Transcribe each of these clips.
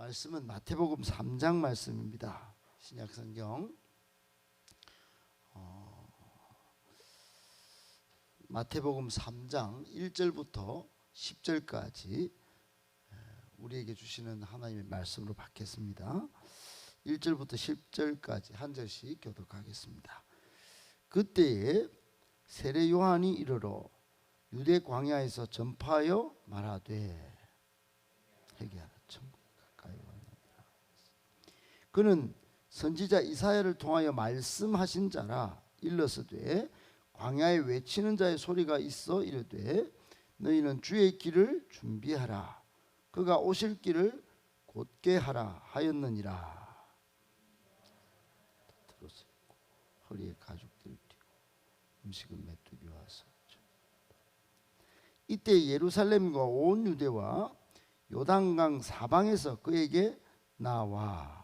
말씀은 마태복음 3장 말씀입니다. 신약성경 마태복음 3장 1절부터 10절까지 우리에게 주시는 하나님의 말씀으로 받겠습니다. 1절부터 10절까지 한 절씩 교독하겠습니다. 그때에 세례 요한이 이르러 유대 광야에서 전파하여 말하되 회개하라, 천국 가까이 왔느니라. 그는 선지자 이사야를 통하여 말씀하신 자라. 일러서되 광야에 외치는 자의 소리가 있어 이르되 너희는 주의 길을 준비하라, 그가 오실 길을 곧게 하라 하였느니라. 들었을 고 허리에 가죽들을 띠고 음식은 메뚜기와 섰죠. 이때 예루살렘과 온 유대와 요단강 사방에서 그에게 나와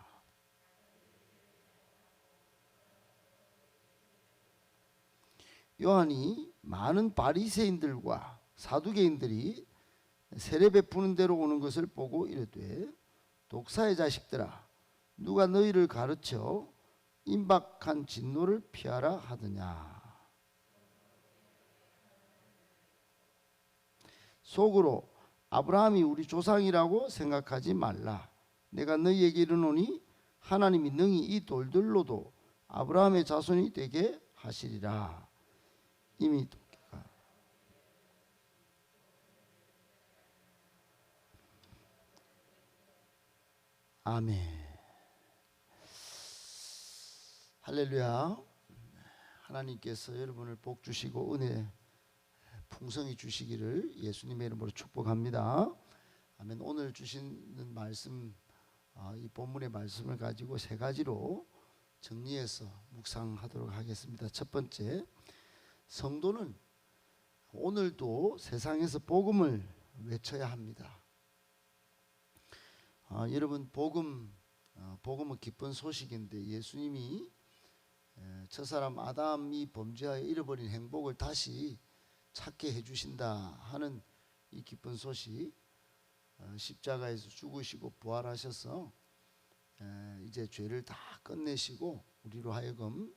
요한이 많은 바리새인들과 사두개인들이 세례 베푸는 데로 오는 것을 보고 이르되 독사의 자식들아, 누가 너희를 가르쳐 임박한 진노를 피하라 하더냐. 속으로 아브라함이 우리 조상이라고 생각하지 말라. 내가 너희에게 이르노니 하나님이 능히 이 돌들로도 아브라함의 자손이 되게 하시리라. 이미 도끼가 아멘. 할렐루야. 하나님께서 여러분을 복 주시고 은혜 풍성히 주시기를 예수님의 이름으로 축복합니다. 아멘. 오늘 주시는 말씀, 이 본문의 말씀을 가지고 세 가지로 정리해서 묵상하도록 하겠습니다. 첫 번째, 성도는 오늘도 세상에서 복음을 외쳐야 합니다. 여러분, 복음은 기쁜 소식인데 예수님이 첫사람 아담이 범죄하여 잃어버린 행복을 다시 찾게 해주신다 하는 이 기쁜 소식, 십자가에서 죽으시고 부활하셔서 이제 죄를 다 끝내시고 우리로 하여금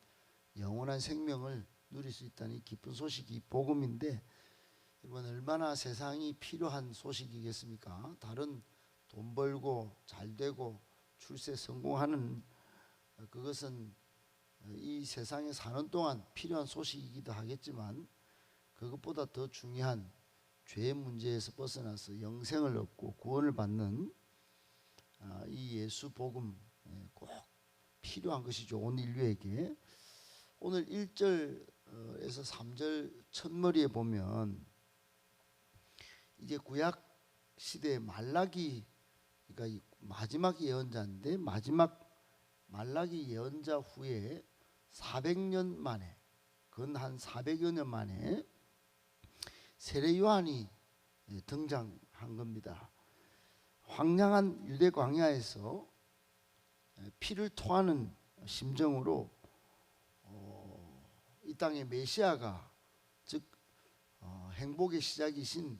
영원한 생명을 누릴 수 있다는 이 기쁜 소식이 복음인데, 여러분 얼마나 세상이 필요한 소식이겠습니까? 다른 돈 벌고 잘 되고 출세 성공하는 그것은 이 세상에 사는 동안 필요한 소식이기도 하겠지만, 그것보다 더 중요한 죄의 문제에서 벗어나서 영생을 얻고 구원을 받는 이 예수 복음, 꼭 필요한 것이죠. 온 인류에게. 오늘 1절에서 3절 첫머리에 보면 이제 구약 시대의 말라기가 마지막 예언자인데, 마지막 말라기 예언자 후에 400년 만에, 근 한 400여 년 만에 세례 요한이 등장한 겁니다. 황량한 유대 광야에서 피를 토하는 심정으로 이 땅의 메시아가, 즉 행복의 시작이신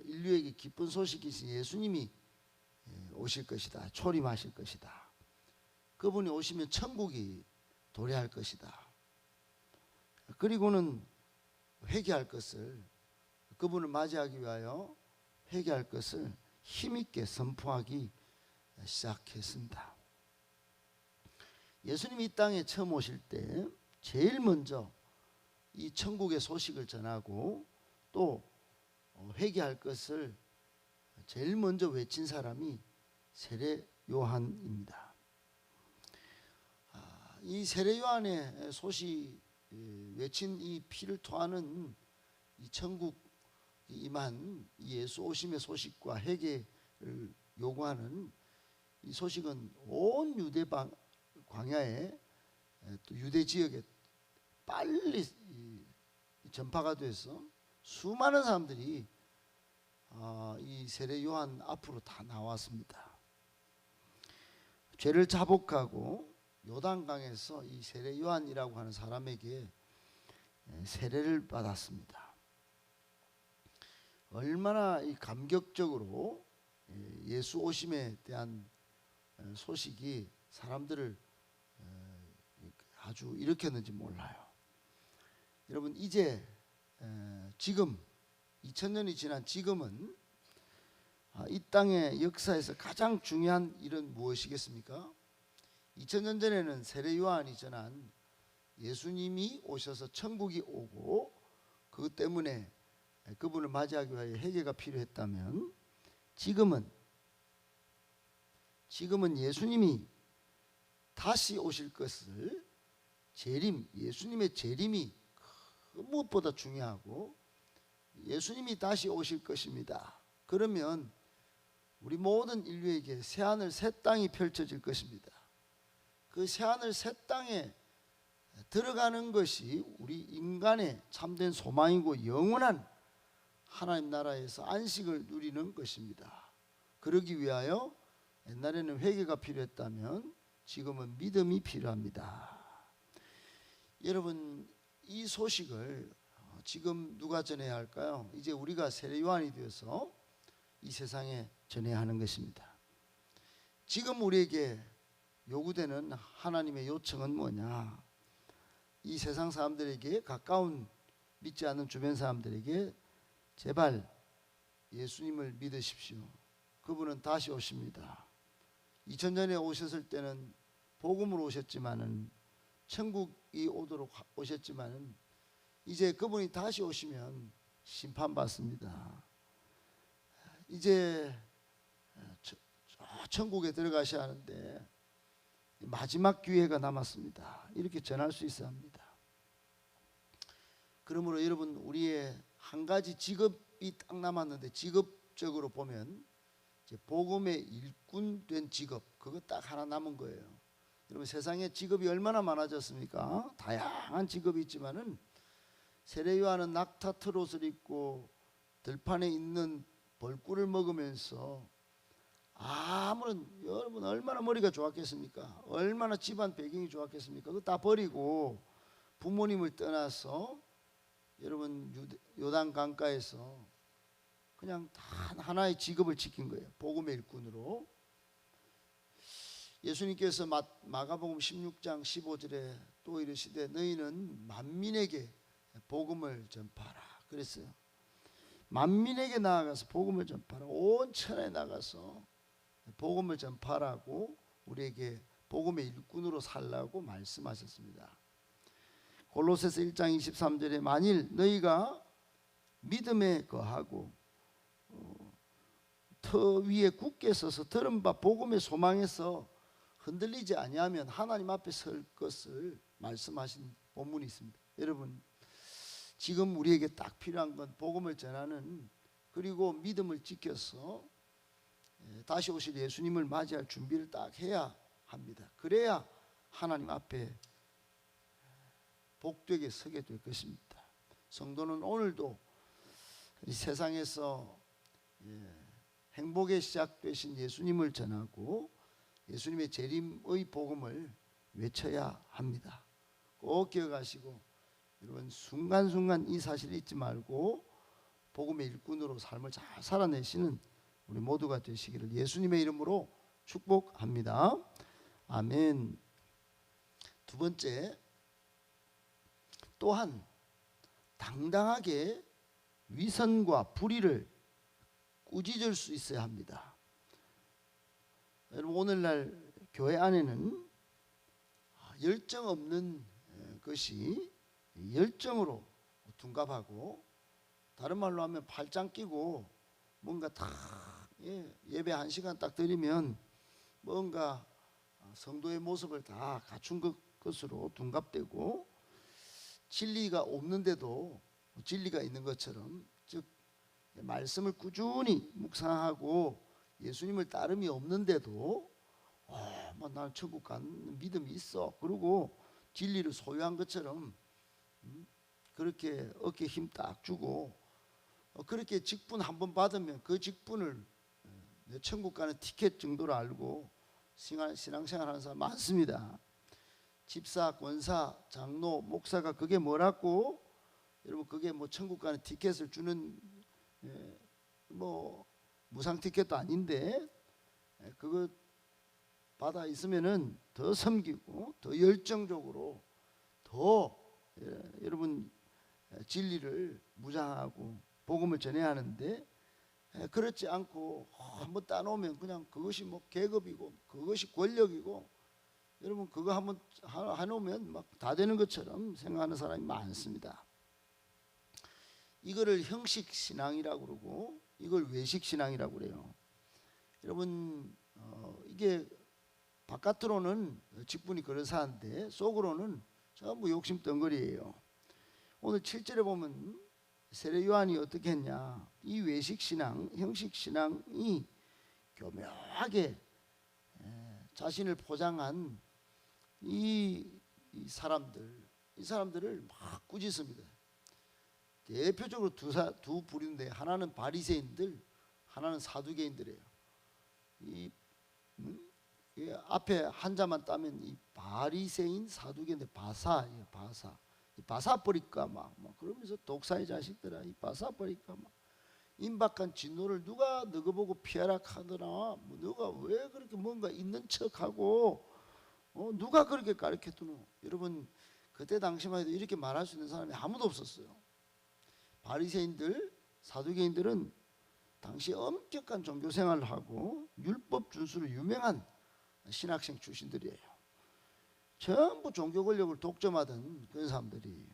인류에게 기쁜 소식이신 예수님이 오실 것이다. 초림하실 것이다. 그분이 오시면 천국이 도래할 것이다. 그리고는 회개할 것을, 그분을 맞이하기 위하여 회개할 것을 힘있게 선포하기 시작했습니다. 예수님이 이 땅에 처음 오실 때 제일 먼저 이 천국의 소식을 전하고 또 회개할 것을 제일 먼저 외친 사람이 세례 요한입니다. 이 세례 요한의 소식, 외친 이 피를 토하는 이 천국 임한 예수 오심의 소식과 회개를 요구하는 이 소식은 온 유대 광야에, 또 유대 지역에 빨리 전파가 돼서 수많은 사람들이 이 세례 요한 앞으로 다 나왔습니다. 죄를 자복하고 요단강에서 이 세례 요한이라고 하는 사람에게 세례를 받았습니다. 얼마나 이 감격적으로 예수 오심에 대한 소식이 사람들을 아주 일으켰는지 몰라요. 여러분, 이제 지금 2000년이 지난 지금은 이 땅의 역사에서 가장 중요한 일은 무엇이겠습니까? 2000년 전에는 세례 요한이 전한 예수님이 오셔서 천국이 오고 그것 때문에 그분을 맞이하기 위하여 회개가 필요했다면, 지금은 예수님이 다시 오실 것을 예수님의 재림이 무엇보다 중요하고, 예수님이 다시 오실 것입니다. 그러면 우리 모든 인류에게 새하늘 새 땅이 펼쳐질 것입니다. 그 새하늘 새 땅에 들어가는 것이 우리 인간의 참된 소망이고 영원한 하나님 나라에서 안식을 누리는 것입니다. 그러기 위하여 옛날에는 회개가 필요했다면 지금은 믿음이 필요합니다. 여러분, 이 소식을 지금 누가 전해야 할까요? 이제 우리가 세례 요한이 되어서 이 세상에 전해야 하는 것입니다. 지금 우리에게 요구되는 하나님의 요청은 뭐냐? 이 세상 사람들에게, 가까운 믿지 않는 주변 사람들에게 제발 예수님을 믿으십시오. 그분은 다시 오십니다. 2000년에 오셨을 때는 복음으로 오셨지만은, 천국이 오도록 오셨지만은, 이제 그분이 다시 오시면 심판받습니다. 이제 천국에 들어가셔야 하는데 마지막 기회가 남았습니다. 이렇게 전할 수 있어야 합니다. 그러므로 여러분, 우리의 한 가지 직업이 딱 남았는데, 직업적으로 보면 이제 복음의 일꾼 된 직업, 그거 딱 하나 남은 거예요. 여러분, 세상에 직업이 얼마나 많아졌습니까? 다양한 직업이 있지만은, 세례 요한은 낙타 트롯을 입고 들판에 있는 벌꿀을 먹으면서, 여러분 얼마나 머리가 좋았겠습니까? 얼마나 집안 배경이 좋았겠습니까? 그거 다 버리고 부모님을 떠나서 여러분 요단 강가에서 그냥 다 하나의 직업을 지킨 거예요. 복음의 일꾼으로. 예수님께서 마가복음 16장 15절에 또 이르시되 너희는 만민에게 복음을 전파하라 그랬어요. 만민에게 나아가서 복음을 전파하라. 온 천하에 나가서 복음을 전파하라고, 우리에게 복음의 일꾼으로 살라고 말씀하셨습니다. 골로새서 1장 23절에 만일 너희가 믿음에 거하고 터 위에 굳게 서서 들은 바 복음의 소망에서 흔들리지 아니하면 하나님 앞에 설 것을 말씀하신 본문이 있습니다. 여러분, 지금 우리에게 딱 필요한 건 복음을 전하는, 그리고 믿음을 지켜서 다시 오실 예수님을 맞이할 준비를 딱 해야 합니다. 그래야 하나님 앞에 복되게 서게 될 것입니다. 성도는 오늘도 이 세상에서 행복에 시작되신 예수님을 전하고 예수님의 재림의 복음을 외쳐야 합니다. 꼭 기억하시고, 여러분 순간순간 이 사실을 잊지 말고 복음의 일꾼으로 삶을 잘 살아내시는 우리 모두가 되시기를 예수님의 이름으로 축복합니다. 아멘. 두 번째, 또한 당당하게 위선과 불의를 꾸짖을 수 있어야 합니다. 여러분, 오늘날 교회 안에는 열정 없는 것이 열정으로 둔갑하고, 다른 말로 하면 팔짱 끼고 뭔가 다 예배 1시간 딱 드리면 뭔가 성도의 모습을 다 갖춘 것으로 둔갑되고, 진리가 없는데도 진리가 있는 것처럼, 즉 말씀을 꾸준히 묵상하고 예수님을 따름이 없는데도 나는 천국 가는 믿음이 있어, 그리고 진리를 소유한 것처럼 그렇게 어깨에 힘 딱 주고, 그렇게 직분 한번 받으면 그 직분을 내 천국 가는 티켓 정도로 알고 신앙생활 하는 사람 많습니다. 집사, 권사, 장로, 목사가 그게 뭐라고? 여러분, 그게 뭐 천국 가는 티켓을 주는 뭐 무상 티켓도 아닌데, 그거 받아 있으면은 더 섬기고 더 열정적으로 더 여러분 진리를 무장하고 복음을 전해야 하는데, 그렇지 않고 한번 따놓으면 그냥 그것이 뭐 계급이고 그것이 권력이고, 여러분 그거 한번 해놓으면 막 다 되는 것처럼 생각하는 사람이 많습니다. 이거를 형식 신앙이라고 그러고 이걸 외식 신앙이라고 그래요. 여러분 이게 바깥으로는 직분이 그럴싸한데 속으로는 전부 욕심 덩어리예요. 오늘 7절에 보면 세례 요한이 어떻게 했냐, 이 외식 신앙, 형식 신앙이 교묘하게 자신을 포장한 이 사람들을 막 꾸짖습니다. 대표적으로 두 부류인데, 하나는 바리새인들, 하나는 사두개인들이에요. 이 앞에 한자만 따면 이 바리새인 사두개인데 바사예요. 바사 버릴까 막 그러면서 독사의 자식들아, 이 바사 버릴까 막 임박한 진노를 누가 너거 보고 피하라 하더라. 뭐 너가 왜 그렇게 뭔가 있는 척하고 누가 그렇게 가르쳐두노. 여러분 그때 당시만 해도 이렇게 말할 수 있는 사람이 아무도 없었어요. 바리새인들, 사두개인들은 당시 엄격한 종교 생활을 하고 율법 준수로 유명한 신학생 출신들이에요. 전부 종교 권력을 독점하던 그런 사람들이,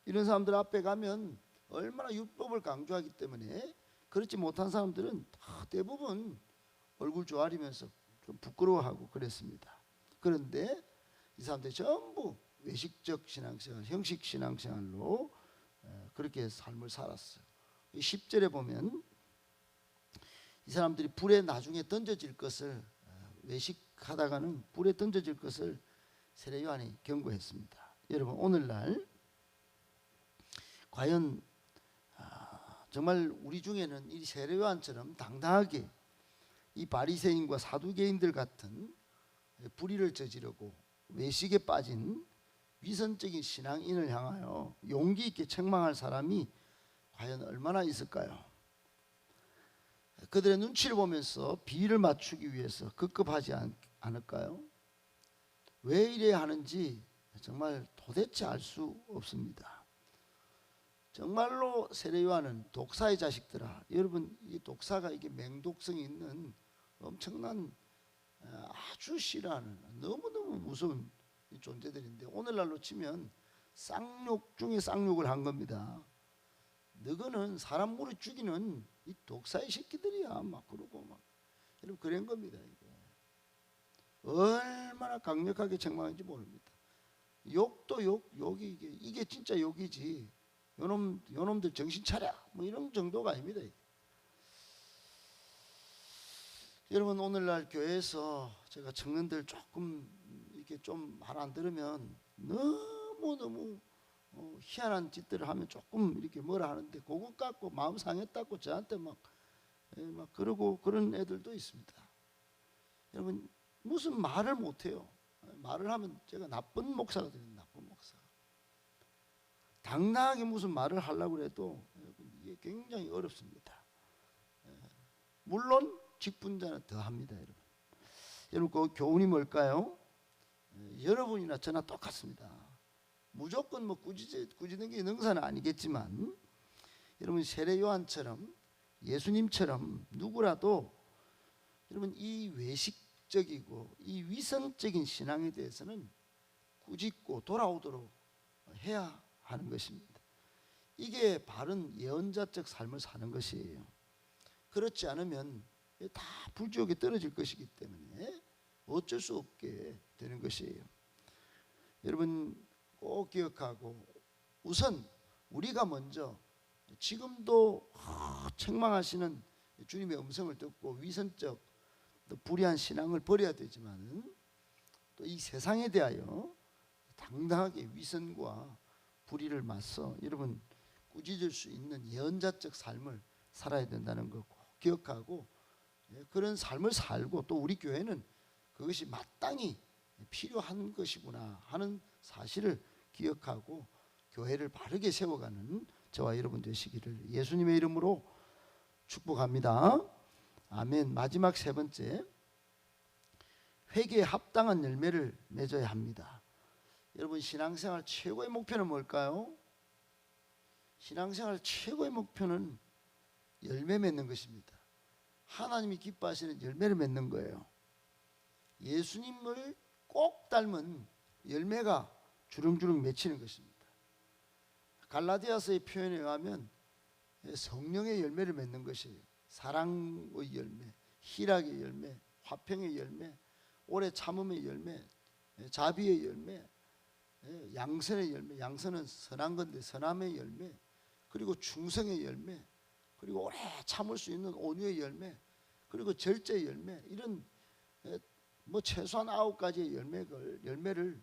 이런 사람들 앞에 가면 얼마나 율법을 강조하기 때문에 그렇지 못한 사람들은 대부분 얼굴 조아리면서 좀 부끄러워하고 그랬습니다. 그런데 이 사람들이 전부 외식적 신앙생활, 형식 신앙생활로 그렇게 삶을 살았어요. 10절에 보면 이 사람들이 불에 나중에 던져질 것을, 외식하다가는 불에 던져질 것을 세례 요한이 경고했습니다. 여러분 오늘날 과연 정말 우리 중에는 이 세례 요한처럼 당당하게 이 바리새인과 사두개인들 같은 불의를 저지르고 외식에 빠진 위선적인 신앙인을 향하여 용기 있게 책망할 사람이 과연 얼마나 있을까요? 그들의 눈치를 보면서 비위를 맞추기 위해서 급급하지 않을까요? 왜 이래야 하는지 정말 도대체 알 수 없습니다. 정말로 세례 요한은 독사의 자식들아, 여러분 이 독사가 이게 맹독성이 있는 엄청난 아주 싫어하는 너무너무 무서운 존재들인데, 오늘날로 치면 쌍욕 중에 쌍욕을 한 겁니다. 너거는 사람 무리 죽이는 이 독사의 새끼들이야 막 그러고 막, 여러분 그런 겁니다. 이게 얼마나 강력하게 책망하는지 모릅니다. 욕도 욕이 이게 진짜 욕이지. 요놈들 정신 차려 뭐 이런 정도가 아닙니다. 여러분 오늘날 교회에서 제가 청년들 조금 이렇게 좀 말 안 들으면 너무 희한한 짓들을 하면 조금 이렇게 뭐라 하는데, 그것 갖고 마음 상했다고 저한테 막 그러고 그런 애들도 있습니다. 여러분 무슨 말을 못해요. 말을 하면 제가 나쁜 목사가 되는, 나쁜 목사. 당당하게 무슨 말을 하려고 해도 이게 굉장히 어렵습니다. 물론 직분자는 더 합니다. 여러분 그 교훈이 뭘까요? 여러분이나 저나 똑같습니다. 무조건 뭐 꾸짖는 게 능사는 아니겠지만, 여러분 세례 요한처럼 예수님처럼 누구라도 여러분 이 외식적이고 이 위선적인 신앙에 대해서는 꾸짖고 돌아오도록 해야 하는 것입니다. 이게 바른 예언자적 삶을 사는 것이에요. 그렇지 않으면 다 불지옥에 떨어질 것이기 때문에 어쩔 수 없게 되는 것이에요. 여러분 꼭 기억하고, 우선 우리가 먼저 지금도 책망하시는 주님의 음성을 듣고 위선적 또 불의한 신앙을 버려야 되지만, 또 이 세상에 대하여 당당하게 위선과 불의를 맞서 여러분 꾸짖을 수 있는 예언자적 삶을 살아야 된다는 거 꼭 기억하고, 그런 삶을 살고 또 우리 교회는 그것이 마땅히 필요한 것이구나 하는 사실을 기억하고 교회를 바르게 세워가는 저와 여러분 되시기를 예수님의 이름으로 축복합니다. 아멘. 마지막 세 번째, 회개에 합당한 열매를 맺어야 합니다. 여러분, 신앙생활 최고의 목표는 뭘까요? 신앙생활 최고의 목표는 열매 맺는 것입니다. 하나님이 기뻐하시는 열매를 맺는 거예요. 예수님을 꼭 닮은 열매가 주렁주렁 맺히는 것입니다. 갈라디아서의 표현에 의하면 성령의 열매를 맺는 것이에요. 사랑의 열매, 희락의 열매, 화평의 열매, 오래 참음의 열매, 자비의 열매, 양선의 열매. 양선은 선한 건데 선함의 열매, 그리고 충성의 열매, 그리고 오래 참을 수 있는 온유의 열매, 그리고 절제의 열매. 이런 뭐 최소한 9가지의 열매를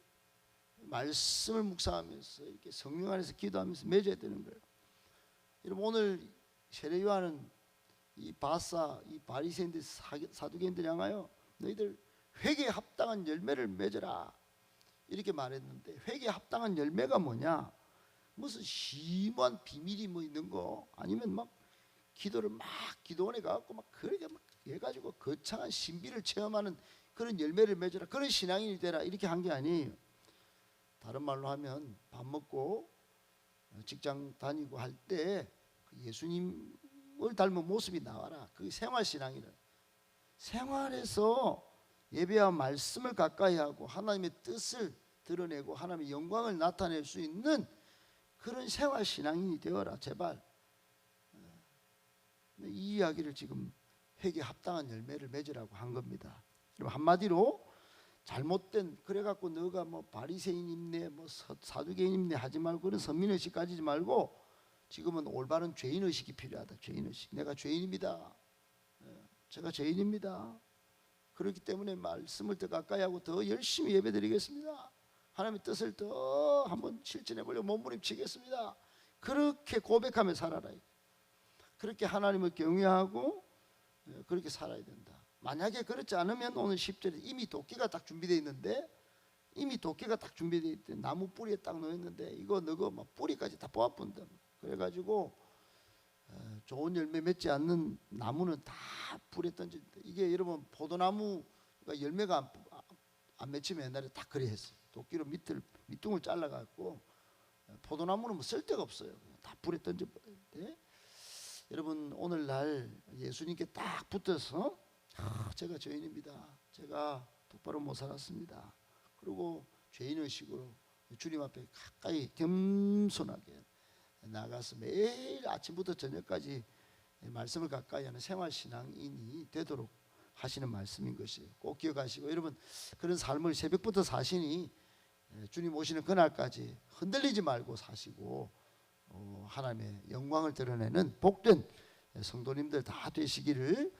말씀을 묵상하면서 이렇게 성령 안에서 기도하면서 맺어야 되는 거예요. 여러분, 오늘 세례 요한은 이 바리새인들, 사두개인들 향하여 너희들 회개에 합당한 열매를 맺어라 이렇게 말했는데, 회개에 합당한 열매가 뭐냐? 무슨 심오한 비밀이 뭐 있는 거, 아니면 막 기도를 막 기도원에 가갖고 막 그렇게 막 해가지고 거창한 신비를 체험하는 그런 열매를 맺어라, 그런 신앙인이 되라, 이렇게 한 게 아니에요. 다른 말로 하면 밥 먹고 직장 다니고 할 때 예수님을 닮은 모습이 나와라. 그게 생활신앙이라. 생활에서 예배와 말씀을 가까이 하고 하나님의 뜻을 드러내고 하나님의 영광을 나타낼 수 있는 그런 생활신앙인이 되어라, 제발. 이 이야기를 지금 회개에 합당한 열매를 맺으라고 한 겁니다. 한마디로 잘못된, 그래갖고 너가 뭐 바리새인입네, 뭐 사두개인입네 하지 말고, 그런 선민의식 가지지 말고 지금은 올바른 죄인의식이 필요하다. 죄인의식. 내가 죄인입니다. 제가 죄인입니다. 그렇기 때문에 말씀을 더 가까이 하고 더 열심히 예배드리겠습니다. 하나님의 뜻을 더 한번 실천해 보려고 몸부림치겠습니다. 그렇게 고백하며 살아라. 그렇게 하나님을 경외하고 그렇게 살아야 된다. 만약에 그렇지 않으면 오늘 10절에 이미 도끼가 딱 준비되어 있는데, 나무 뿌리에 딱 놓였는데 이거 너거 막 뿌리까지 다 뽑아본다. 그래가지고 좋은 열매 맺지 않는 나무는 다 불에 던진다. 이게 여러분, 포도나무가 열매가 안 맺히면 옛날에 다 그래 했어요. 도끼로 밑둥을 잘라갖고, 포도나무는 뭐 쓸데가 없어요. 다 불에 던져버리는데, 여러분, 오늘날 예수님께 딱 붙어서 제가 죄인입니다. 제가 똑바로 못 살았습니다. 그리고 죄인의식으로 주님 앞에 가까이 겸손하게 나가서 매일 아침부터 저녁까지 말씀을 가까이 하는 생활신앙인이 되도록 하시는 말씀인 것이에요. 꼭 기억하시고, 여러분, 그런 삶을 새벽부터 사시니 주님 오시는 그날까지 흔들리지 말고 사시고 하나님의 영광을 드러내는 복된 성도님들 다 되시기를